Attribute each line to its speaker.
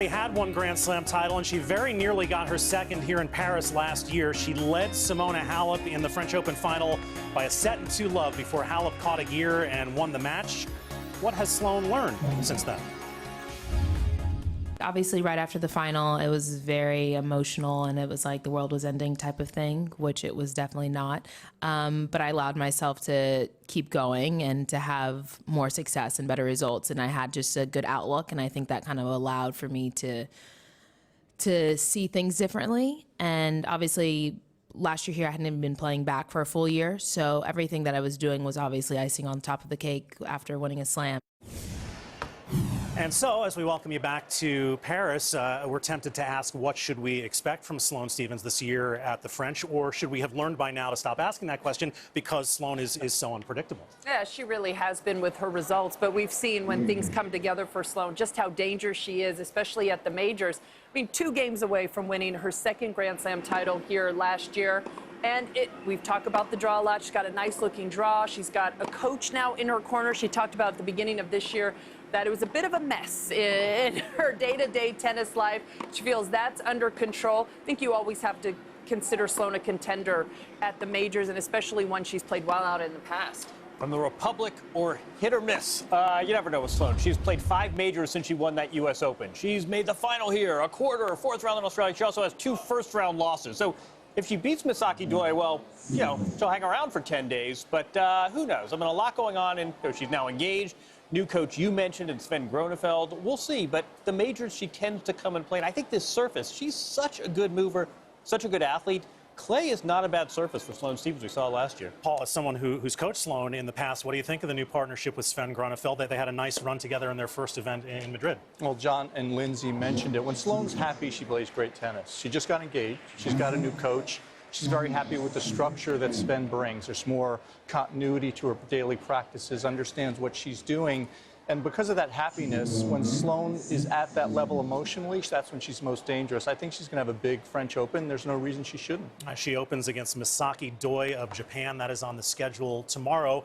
Speaker 1: She had one Grand Slam title, and she very nearly got her second here in Paris last year. She led Simona Halep in the French Open final by a set and 2 love before Halep caught a gear and won the match. What has Sloane learned since then?
Speaker 2: Obviously, right after the final, it was very emotional, and it was like the world was ending type of thing, which it was definitely not. But I allowed myself to keep going and to have more success and better results, and I had just a good outlook, and I think that kind of allowed for me to see things differently. And obviously, last year here, I hadn't even been playing back for a full year, so everything that I was doing was obviously icing on top of the cake after winning a slam.
Speaker 1: And so, as we welcome you back to Paris, we're tempted to ask, what should we expect from Sloane Stephens this year at the French? Or should we have learned by now to stop asking that question because Sloane is so unpredictable?
Speaker 3: Yeah, she really has been with her results. But we've seen when things come together for Sloane just how dangerous she is, especially at the majors. I mean, 2 games away from winning her second Grand Slam title here last year. And we've talked about the draw a lot. She's got a nice-looking draw. She's got a coach now in her corner. She talked about at the beginning of this year that it was a bit of a mess in her day-to-day tennis life. She feels that's under control. I think you always have to consider Sloane a contender at the majors, and especially one she's played well out in the past.
Speaker 4: From the Republic, or hit or miss. You never know with Sloane. She's played 5 majors since she won that U.S. Open. She's made the final here, a quarter, 4th round in Australia. She also has 2 first-round losses. So if she beats Misaki Doi, well, you know, she'll hang around for 10 days. But who knows? I mean, a lot going on, and she's now engaged. New coach you mentioned, and Sven Gronefeld. We'll see, but the majors, she tends to come and play. And I think this surface, she's such a good mover, such a good athlete. Clay is not a bad surface for Sloane Stephens. We saw it last year.
Speaker 1: Paul, as someone who's coached Sloane in the past, what do you think of the new partnership with Sven Gronefeld? They had a nice run together in their first event in Madrid.
Speaker 5: Well, John and Lindsay mentioned it. When Sloane's happy, she plays great tennis. She just got engaged. She's got a new coach. She's very happy with the structure that Sven brings. There's more continuity to her daily practices, understands what she's doing. And because of that happiness, when Sloane is at that level emotionally, that's when she's most dangerous. I think she's going to have a big French Open. There's no reason she shouldn't.
Speaker 1: She opens against Misaki Doi of Japan. That is on the schedule tomorrow.